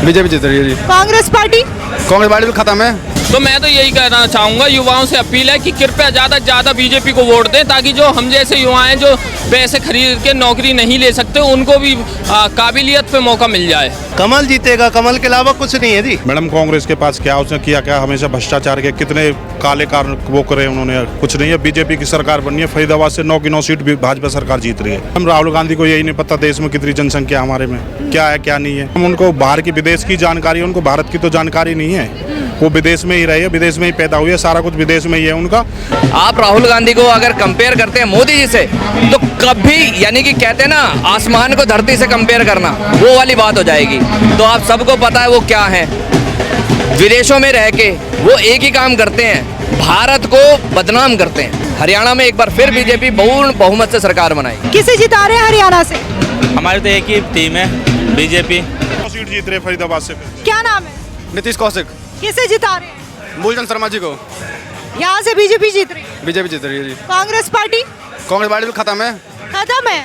BJP जीत रही है जी। Congress party भी खत्म है। तो मैं तो यही कहना चाहूँगा, युवाओं से अपील है कि कृपया ज़्यादा से ज़्यादा बीजेपी को वोट दें, ताकि जो हम जैसे युवा हैं जो पैसे खरीद के नौकरी नहीं ले सकते उनको भी काबिलियत पे मौका मिल जाए। कमल जीतेगा, कमल के अलावा कुछ नहीं है जी। मैडम कांग्रेस के पास क्या उसने किया, क्या हमेशा भ्रष्टाचार के कितने काले कारण वो करे उन्होंने, कुछ नहीं है। बीजेपी की सरकार बनी है, फरीदाबाद से 9 की 9 सीट भी भाजपा सरकार जीत रही है। हम राहुल गांधी को यही नहीं पता देश में कितनी जनसंख्या हमारे में क्या है क्या नहीं है। हम उनको बाहर की विदेश की जानकारी, उनको भारत की तो जानकारी नहीं है। वो विदेश में ही रहे, विदेश में ही पैदा हुए, सारा कुछ विदेश में ही है उनका। आप राहुल गांधी को अगर कंपेयर करते हैं मोदी जी से, तो कभी यानी कि कहते हैं ना आसमान को धरती से कंपेयर करना, वो वाली बात हो जाएगी। तो आप सबको पता है वो क्या है। विदेशों में रह के वो एक ही काम करते हैं, भारत को बदनाम करते हैं। हरियाणा में एक बार फिर बीजेपी पूर्ण बहुमत से सरकार बनाई। किसे जिता रहे हैं हरियाणा से? हमारी तो एक ही टीम है, बीजेपी। सीट जीत रहे फरीदाबाद से। क्या नाम है? नीतीश कौशिक। किसे जिता रहे हैं? मूलचंद शर्मा जी को। यहाँ से बीजेपी जीत रही है। बीजेपी जीत रही है जी। कांग्रेस पार्टी भी खत्म है।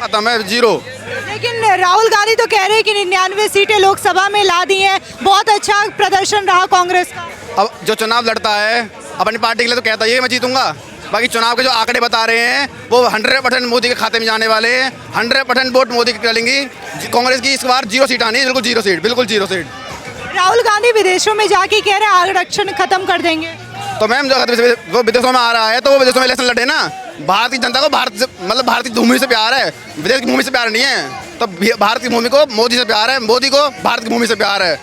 खत्म है जीरो। लेकिन राहुल गांधी तो कह रहे हैं कि 99 सीटें लोकसभा में ला दी हैं, बहुत अच्छा प्रदर्शन रहा कांग्रेस का। अब जो चुनाव लड़ता है अपनी पार्टी के लिए तो कहता है मैं जीतूंगा, बाकी चुनाव के जो आंकड़े बता रहे हैं वो 100% मोदी के खाते में जाने वाले हैं। 100% वोट मोदी की डालेंगी। कांग्रेस की इस बार 0 सीट आनी है, बिल्कुल 0 सीट, बिल्कुल 0 सीट। राहुल गांधी विदेशों में जाके कह रहे हैं आरक्षण खत्म कर देंगे। तो मैम वो विदेशों में आ रहा है तो वो विदेशों में इलेक्शन लड़े ना। भारत की जनता को भारत से मतलब भारत की भूमि से प्यार है, विदेश की भूमि से प्यार नहीं है। तो भारत की भूमि को मोदी से प्यार है, मोदी को भारत की भूमि से प्यार है।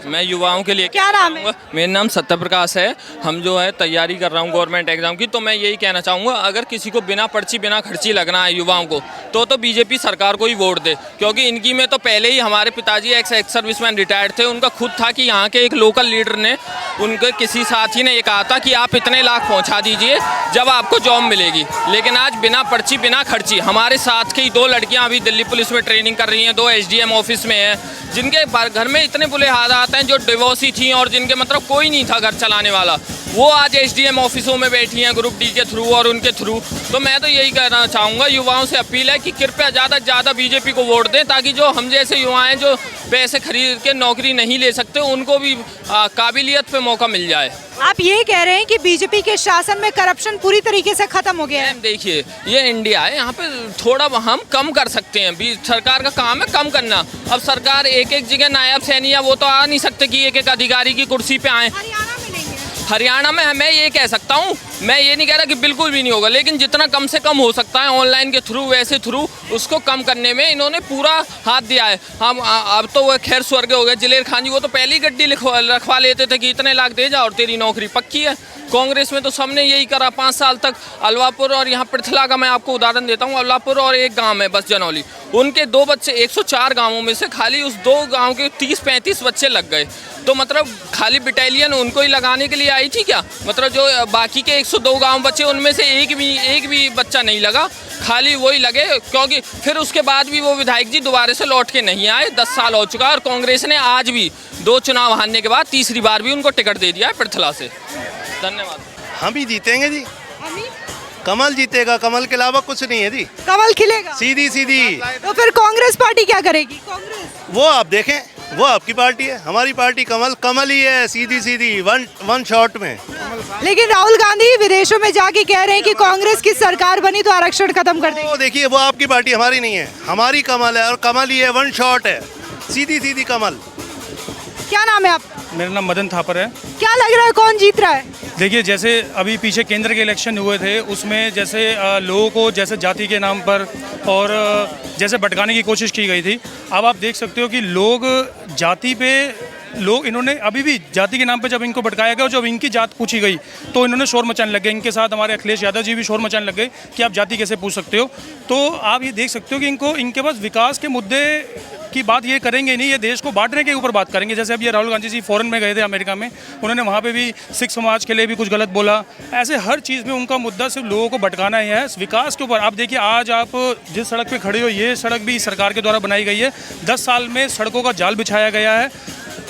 मैं युवाओं के लिए क्या नाम है? मेरा नाम सत्य प्रकाश है। हम जो है तैयारी कर रहा हूँ गवर्नमेंट एग्जाम की। तो मैं यही कहना चाहूँगा, अगर किसी को बिना पर्ची बिना खर्ची लगना है युवाओं को, तो बीजेपी सरकार को ही वोट दे। क्योंकि इनकी में तो पहले ही हमारे पिताजी एक्स सर्विसमैन रिटायर्ड थे, उनका खुद था कि यहाँ के एक लोकल लीडर ने उनके किसी साथी ने ये कहा था कि आप इतने लाख पहुँचा दीजिए जब आपको जॉब मिलेगी। लेकिन आज बिना पर्ची बिना खर्ची हमारे साथ की 2 लड़कियाँ अभी दिल्ली पुलिस में ट्रेनिंग कर रही हैं, 2 SDM ऑफिस में हैं, जिनके घर में इतने बुरे हालात हैं, जो डिवोर्सी थी और जिनके मतलब कोई नहीं था घर चलाने वाला, वो आज SDM ऑफिसों में बैठी हैं ग्रुप D के थ्रू और उनके थ्रू। तो मैं तो यही कहना चाहूँगा, युवाओं से अपील है कि कृपया ज़्यादा से ज़्यादा बीजेपी को वोट दें, ताकि जो हम जैसे युवा हैं जो पैसे खरीद के नौकरी नहीं ले सकते उनको भी काबिलियत पे मौका मिल जाए। आप ये कह रहे हैं कि बीजेपी के शासन में करप्शन पूरी तरीके से खत्म हो गया है? देखिए ये इंडिया है, यहाँ पे थोड़ा हम कम कर सकते हैं। सरकार का काम है कम करना। अब सरकार एक जगह नायब सैनी है, वो तो आ नहीं सकते कि एक अधिकारी की कुर्सी पे आए। हरियाणा में मैं ये कह सकता हूँ, मैं ये नहीं कह रहा कि बिल्कुल भी नहीं होगा, लेकिन जितना कम से कम हो सकता है ऑनलाइन के थ्रू वैसे थ्रू उसको कम करने में इन्होंने पूरा हाथ दिया है। हम अब तो वो खैर स्वर्ग हो गए जिलेर खान जी, वो तो पहली गड्डी रखवा लेते थे कि इतने लाख दे जा और तेरी नौकरी पक्की है। कांग्रेस में तो सबने यही करा 5 साल तक। अलवापुर और यहाँ पृथला का मैं आपको उदाहरण देता हूँ। अलवापुर और एक गांव है बस जनौली, उनके 2 बच्चे 104 गांवों में से खाली उस 2 गांव के 30-35 बच्चे लग गए। तो मतलब खाली बटालियन उनको ही लगाने के लिए आई थी क्या? मतलब जो बाकी के 102 गांव बचे उनमें से एक भी बच्चा नहीं लगा, खाली वही लगे। क्योंकि फिर उसके बाद भी वो विधायक जी दोबारा से लौट के नहीं आए। 10 साल हो चुका है और कांग्रेस ने आज भी 2 चुनाव हारने के बाद तीसरी बार भी उनको टिकट दे दिया है पृथला से। धन्यवाद। हम ही जीतेंगे जी। कमल जीतेगा, कमल के अलावा कुछ नहीं है जी। कमल खिलेगा सीधी। तो फिर कांग्रेस पार्टी क्या करेगी? कांग्रेस वो आप देखें, वो आपकी पार्टी है, हमारी पार्टी कमल ही है, सीधी वन शॉट में। लेकिन राहुल गांधी विदेशों में जाके कह रहे हैं कि कांग्रेस की सरकार बनी तो आरक्षण खत्म कर देंगे। वो देखिए, वो आपकी पार्टी, हमारी नहीं है। हमारी कमल है और कमल ही है, वन शॉट है, सीधी कमल। क्या नाम है आपका? मेरा नाम मदन थापर है। क्या लग रहा है कौन जीत रहा है? देखिए, जैसे अभी पीछे केंद्र के इलेक्शन हुए थे, उसमें जैसे लोगों को जैसे जाति के नाम पर और जैसे भटकाने की कोशिश की गई थी। अब आप देख सकते हो कि लोग जाति पे इन्होंने अभी भी जाति के नाम पे जब इनको भटकाया गया और जब इनकी जात पूछी गई तो इन्होंने शोर मचाने लग गए। इनके साथ हमारे अखिलेश यादव जी भी शोर मचाने लग गए कि आप जाति कैसे पूछ सकते हो। तो आप ये देख सकते हो कि इनके पास विकास के मुद्दे की बात ये करेंगे नहीं, ये देश को बांटने के ऊपर बात करेंगे। जैसे अब ये राहुल गांधी जी फॉरेन में गए थे अमेरिका में, उन्होंने वहाँ पे भी सिख समाज के लिए भी कुछ गलत बोला। ऐसे हर चीज़ में उनका मुद्दा सिर्फ लोगों को भटकाना ही है, विकास के ऊपर। आप देखिए, आज आप जिस सड़क पे खड़े हो, ये सड़क भी सरकार के द्वारा बनाई गई है। 10 साल में सड़कों का जाल बिछाया गया है।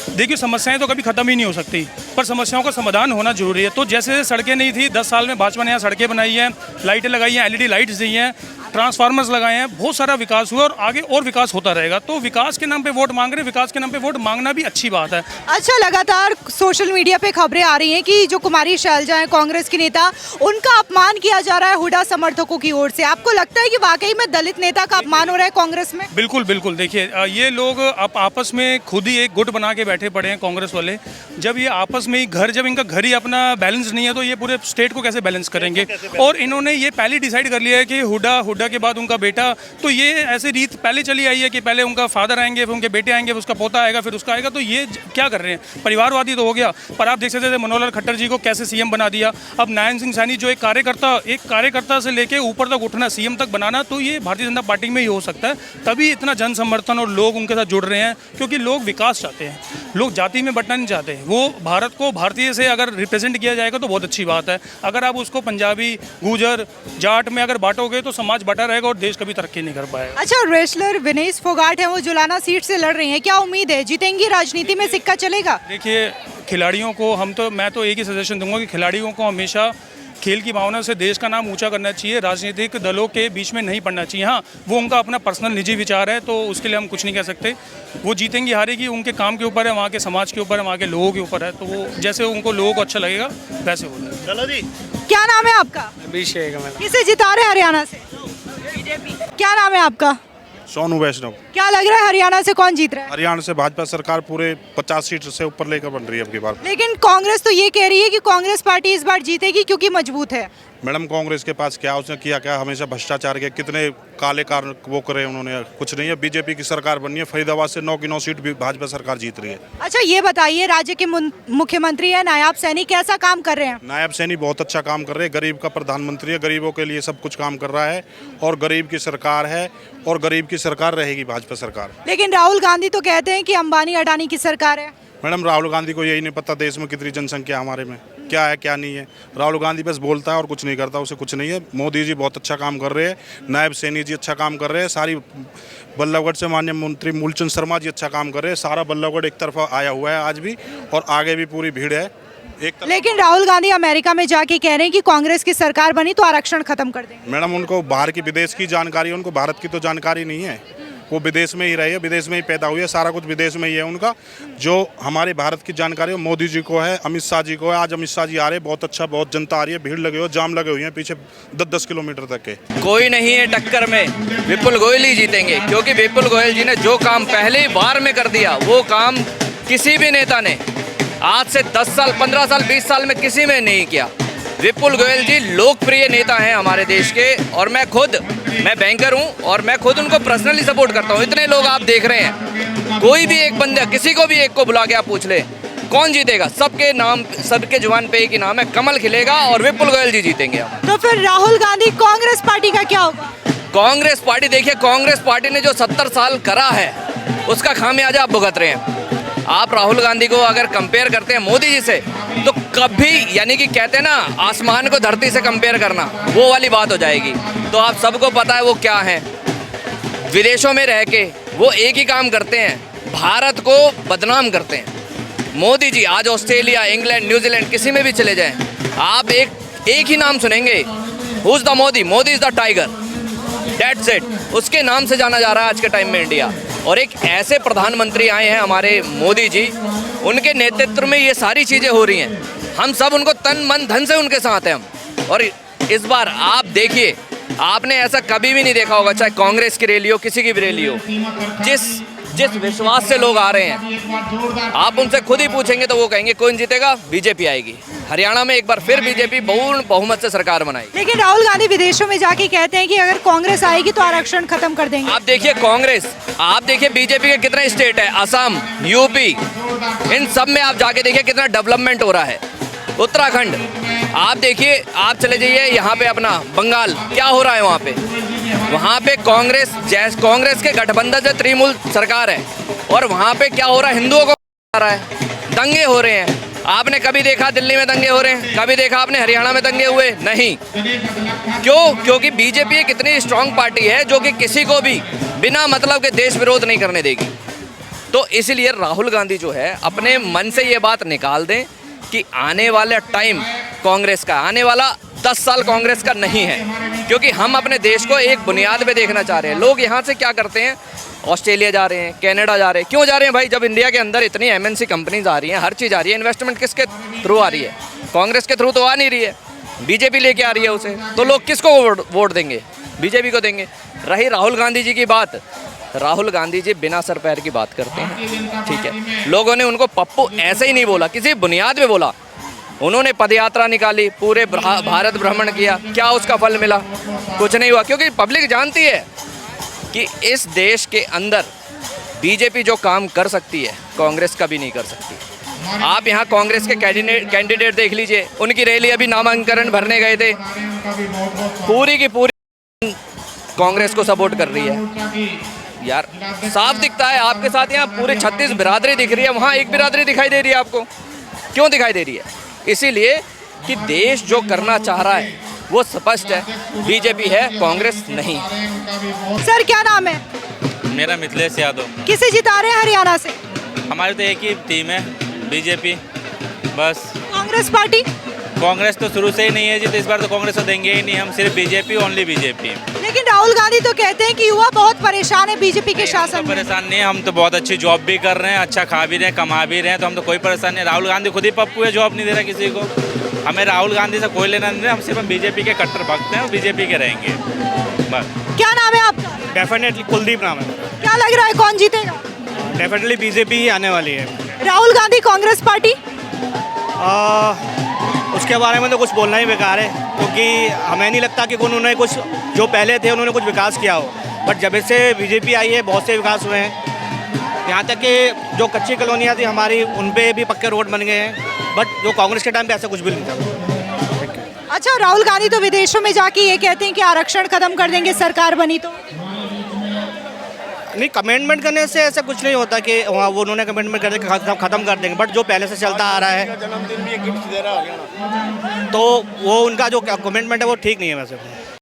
देखिए, समस्याएं तो कभी ख़त्म ही नहीं हो सकती, पर समस्याओं का समाधान होना जरूरी है। तो जैसे सड़कें नहीं थी, 10 साल में भाजपा ने यहाँ सड़कें बनाई हैं, लाइटें लगाई हैं, LED लाइट्स दी हैं। ट्रांसफार्मर्स लगाए हैं, बहुत सारा विकास हुआ और आगे और विकास होता रहेगा। तो विकास के नाम पे वोट मांग रहे, विकास के नाम पे वोट मांगना भी अच्छी बात है। अच्छा, लगातार सोशल मीडिया पे खबरें आ रही हैं कि जो कुमारी शैलजा है कांग्रेस की नेता, उनका अपमान किया जा रहा है हुड्डा समर्थकों की ओर से। आपको लगता है कि वाकई में दलित नेता का अपमान हो रहा है कांग्रेस में? बिल्कुल बिल्कुल। देखिए, ये लोग अब आपस में खुद ही एक गुट बना के बैठे पड़े हैं कांग्रेस वाले। जब ये आपस में ही जब इनका घर ही अपना बैलेंस नहीं है तो ये पूरे स्टेट को कैसे बैलेंस करेंगे? और इन्होंने ये पहले डिसाइड कर लिया है कि हुड्डा के बाद उनका बेटा। तो ये ऐसे रीत पहले चली आई है कि पहले उनका फादर आएंगे, फिर उनके बेटे आएंगे, फिर उसका पोता आएगा, फिर उसका आएगा। तो ये क्या कर रहे हैं? परिवारवादी तो हो गया, पर आप देख सकते थे मनोहर खट्टर जी को कैसे सीएम बना दिया। अब नारायण सिंह सैनी जो एक कार्यकर्ता से लेके ऊपर तक उठना, सीएम तक बनाना, तो ये भारतीय जनता पार्टी में ही हो सकता है। तभी इतना जन समर्थन और लोग उनके साथ जुड़ रहे हैं, क्योंकि लोग विकास चाहते हैं, लोग जाति में बंटना नहीं चाहते। वो भारत को भारतीय से अगर रिप्रेजेंट किया जाएगा तो बहुत अच्छी बात है। अगर आप उसको पंजाबी, गुजर, जाट में अगर बांटोगे तो समाज बटा रहेगा और देश कभी तरक्की नहीं कर पाएगा। अच्छा, रेसलर विनेश फोगाट है, वो जुलाना सीट से लड़ रही हैं, क्या उम्मीद है जीतेंगी? राजनीति में सिक्का चलेगा? देखिए, खिलाड़ियों को मैं तो एक ही सजेशन दूंगा कि खिलाड़ियों को हमेशा खेल की भावना से देश का नाम ऊंचा करना चाहिए, राजनीतिक दलों के बीच में नहीं पड़ना चाहिए। हाँ, वो उनका अपना पर्सनल निजी विचार है, तो उसके लिए हम कुछ नहीं कह सकते। वो जीतेंगी हारेगी उनके काम के ऊपर है, वहाँ के समाज के ऊपर है, वहाँ के लोगों के ऊपर है। तो वो जैसे उनको लोगों को अच्छा लगेगा वैसे हो जाएगा। चलो जी। क्या नाम है आपका? अभिषेक। किसे जिता रहे हरियाणा से? बीजेपी। क्या नाम है आपका? सोनू वैष्णव। क्या लग रहा है हरियाणा से कौन जीत रहा है? हरियाणा से भाजपा सरकार पूरे 50 सीट से ऊपर लेकर बन रही है अब की बार। लेकिन कांग्रेस तो ये कह रही है कि कांग्रेस पार्टी इस बार जीतेगी क्योंकि मजबूत है। मैडम, कांग्रेस के पास क्या, उसने किया क्या? हमेशा भ्रष्टाचार के कितने काले कारण वो करे उन्होंने, कुछ नहीं है। बीजेपी की सरकार बनी है, फरीदाबाद से 9 की 9 सीट भी भाजपा सरकार जीत रही है। अच्छा, ये बताइए, राज्य के मुख्यमंत्री है नायब सैनी, कैसा काम कर रहे हैं? नायब सैनी बहुत अच्छा काम कर रहे हैं। गरीब का प्रधानमंत्री है, गरीबों के लिए सब कुछ काम कर रहा है और गरीब की सरकार है और गरीब की सरकार रहेगी भाजपा सरकार। लेकिन राहुल गांधी तो कहते हैं कि अंबानी अडानी की सरकार है। मैडम, राहुल गांधी को यही नहीं पता देश में कितनी जनसंख्या हमारे में, क्या है क्या नहीं है। राहुल गांधी बस बोलता है और कुछ नहीं करता, उसे कुछ नहीं है। मोदी जी बहुत अच्छा काम कर रहे हैं, नायब सैनी जी अच्छा काम कर रहे हैं, सारी बल्लभगढ़ से माननीय मंत्री मूलचंद शर्मा जी अच्छा काम कर रहे हैं। सारा बल्लभगढ़ एक तरफा आया हुआ है आज भी, और आगे भी पूरी भीड़ है एक तरफ। लेकिन राहुल गांधी अमेरिका में जाके कह रहे हैं कि कांग्रेस की सरकार बनी तो आरक्षण खत्म कर देंगे। मैडम, उनको बाहर की विदेश की जानकारी है, उनको भारत की तो जानकारी नहीं है। वो विदेश में ही रहे, विदेश में ही पैदा हुई है, सारा कुछ विदेश में ही है उनका। जो हमारे भारत की जानकारी है मोदी जी को है, अमित शाह जी को है। आज अमित शाह जी आ रहे हैं, बहुत अच्छा, बहुत जनता आ रही है, भीड़ लगे हुए, जाम लगे हुए हैं पीछे 10-10 किलोमीटर तक के। कोई नहीं है टक्कर में, विपुल गोयल ही जीतेंगे, क्योंकि विपुल गोयल जी ने जो काम पहली बार में कर दिया वो काम किसी भी नेता ने आज से 10 साल, 15 साल, 20 साल में किसी में नहीं किया। विपुल गोयल जी लोकप्रिय नेता हैं हमारे देश के, और मैं बैंकर हूं और मैं खुद उनको पर्सनली सपोर्ट करता हूं। इतने लोग आप देख रहे हैं, कोई भी एक बंदा, किसी को भी एक को बुला के आप पूछ ले कौन जीतेगा, सबके नाम, सबके जुबान पे एक ही नाम है, कमल खिलेगा और विपुल गोयल जी जीतेंगे। तो फिर राहुल गांधी कांग्रेस पार्टी का क्या होगा? कांग्रेस पार्टी, देखिए कांग्रेस पार्टी ने जो 70 साल करा है उसका खामियाजा आप भुगत रहे हैं। आप राहुल गांधी को अगर कंपेयर करते हैं मोदी जी से, तो कभी, यानी कि कहते हैं ना आसमान को धरती से कंपेयर करना, वो वाली बात हो जाएगी। तो आप सबको पता है वो क्या है। विदेशों में रह के वो एक ही काम करते हैं, भारत को बदनाम करते हैं। मोदी जी आज ऑस्ट्रेलिया, इंग्लैंड, न्यूजीलैंड किसी में भी चले जाएं, आप एक ही नाम सुनेंगे, who is the Modi, Modi is the tiger, that's it. उसके नाम से जाना जा रहा है आज के टाइम में इंडिया। और एक ऐसे प्रधानमंत्री आए हैं हमारे मोदी जी, उनके नेतृत्व में ये सारी चीज़ें हो रही हैं। हम सब उनको तन मन धन से उनके साथ हैं हम। और इस बार आप देखिए, आपने ऐसा कभी भी नहीं देखा होगा, चाहे कांग्रेस की रैली हो, किसी की भी रैली हो, जिस विश्वास से लोग आ रहे हैं, आप उनसे खुद ही पूछेंगे तो वो कहेंगे कौन जीतेगा, बीजेपी आएगी। हरियाणा में एक बार फिर बीजेपी पूर्ण बहुमत से सरकार बनाएगी। लेकिन राहुल गांधी विदेशों में जाके कहते हैं कि अगर कांग्रेस आएगी तो आरक्षण खत्म कर देंगे। आप देखिए कांग्रेस, आप देखिए बीजेपी के कितने स्टेट है, असम, यूपी, इन सब में आप जाके देखिए कितना डेवलपमेंट हो रहा है। उत्तराखंड आप देखिए, आप चले जाइए यहाँ पे अपना बंगाल, क्या हो रहा है वहाँ पे कांग्रेस के गठबंधन से तृणमूल सरकार है, और वहाँ पे क्या हो रहा है, हिंदुओं को आ रहा है, दंगे हो रहे हैं। आपने कभी देखा दिल्ली में दंगे हो रहे हैं? कभी देखा आपने हरियाणा में दंगे हुए? नहीं। क्यों? क्योंकि बीजेपी एक इतनी स्ट्रांग पार्टी है जो कि किसी को भी बिना मतलब के देश विरोध नहीं करने देगी। तो इसलिए राहुल गांधी जो है अपने मन से ये बात निकाल दें कि आने वाला टाइम कांग्रेस का, आने वाला 10 साल कांग्रेस का नहीं है, क्योंकि हम अपने देश को एक बुनियाद पे देखना चाह रहे हैं। लोग यहाँ से क्या करते हैं, ऑस्ट्रेलिया जा रहे हैं, कनाडा जा रहे हैं। क्यों जा रहे हैं भाई? जब इंडिया के अंदर इतनी MNC कंपनीज आ रही हैं, हर चीज़ आ रही है, इन्वेस्टमेंट किसके थ्रू आ रही है? कांग्रेस के थ्रू तो आ नहीं रही है, बीजेपी लेके आ रही है उसे। तो लोग किसको वोट देंगे? बीजेपी को देंगे। रही राहुल गांधी जी की बात, राहुल गांधी जी बिना सर पैर की बात करते हैं, ठीक है। लोगों ने उनको पप्पू ऐसे ही नहीं बोला, किसी बुनियाद पे बोला। उन्होंने पदयात्रा निकाली, पूरे भारत भ्रमण किया, क्या उसका फल मिला? कुछ नहीं हुआ, क्योंकि पब्लिक जानती है कि इस देश के अंदर बीजेपी जो काम कर सकती है, कांग्रेस कभी नहीं कर सकती। आप यहाँ कांग्रेस के कैंडिडेट देख लीजिए, उनकी रैली अभी नामांकन भरने गए थे, पूरी की पूरी कांग्रेस को सपोर्ट कर रही है। यार साफ दिखता है, आपके साथ यहाँ पूरे 36 बिरादरी दिख रही है, वहाँ एक बिरादरी दिखाई दे रही है आपको। क्यों दिखाई दे रही है? इसीलिए कि देश जो करना चाह रहा है वो स्पष्ट है, बीजेपी है, कांग्रेस नहीं। सर क्या नाम है? मेरा मिथिलेश यादव। किसे जिता रहे हैं हरियाणा से? हमारी तो एक ही टीम है, बीजेपी। बस कांग्रेस पार्टी? कांग्रेस तो शुरू से ही नहीं है जी, तो इस बार तो कांग्रेस तो देंगे ही नहीं हम, सिर्फ बीजेपी, ओनली बीजेपी। लेकिन राहुल गांधी तो कहते हैं कि युवा बहुत परेशान है बीजेपी के शासन में। परेशान नहीं, हम तो बहुत अच्छी जॉब भी कर रहे हैं, अच्छा खा भी रहे हैं, कमा भी रहे हैं, तो हम तो कोई परेशान नहीं। राहुल गांधी खुद ही पप्पू है, जॉब नहीं दे रहा किसी को। हमें राहुल गांधी से कोई लेना नहीं, हम सिर्फ बीजेपी के कट्टर भक्त हैं और बीजेपी के रहेंगे बस। क्या नाम है आपका? डेफिनेटली कुलदीप नाम है। क्या लग रहा है कौन जीतेगा? डेफिनेटली बीजेपी ही आने वाली है। राहुल गांधी कांग्रेस पार्टी? उसके बारे में तो कुछ बोलना ही बेकार है, क्योंकि हमें नहीं लगता कि उन्होंने कुछ, जो पहले थे उन्होंने कुछ विकास किया हो। बट जब से बीजेपी आई है बहुत से विकास हुए हैं, यहाँ तक कि जो कच्ची कॉलोनियाँ थी हमारी, उन पे भी पक्के रोड बन गए हैं। बट जो कांग्रेस के टाइम पे ऐसा कुछ भी नहीं था। अच्छा, राहुल गांधी तो विदेशों में जाके ये कहते हैं कि आरक्षण खत्म कर देंगे सरकार बनी तो। नहीं, कमेंटमेंट करने से ऐसा कुछ नहीं होता कि वहाँ वो उन्होंने कमेंटमेंट कर देंगे ख़त्म कर देंगे। बट जो पहले से चलता आ रहा है, जन्मदिन भी एक गिफ्ट दे रहा है, तो वो उनका जो कमेंटमेंट है वो ठीक नहीं है वैसे।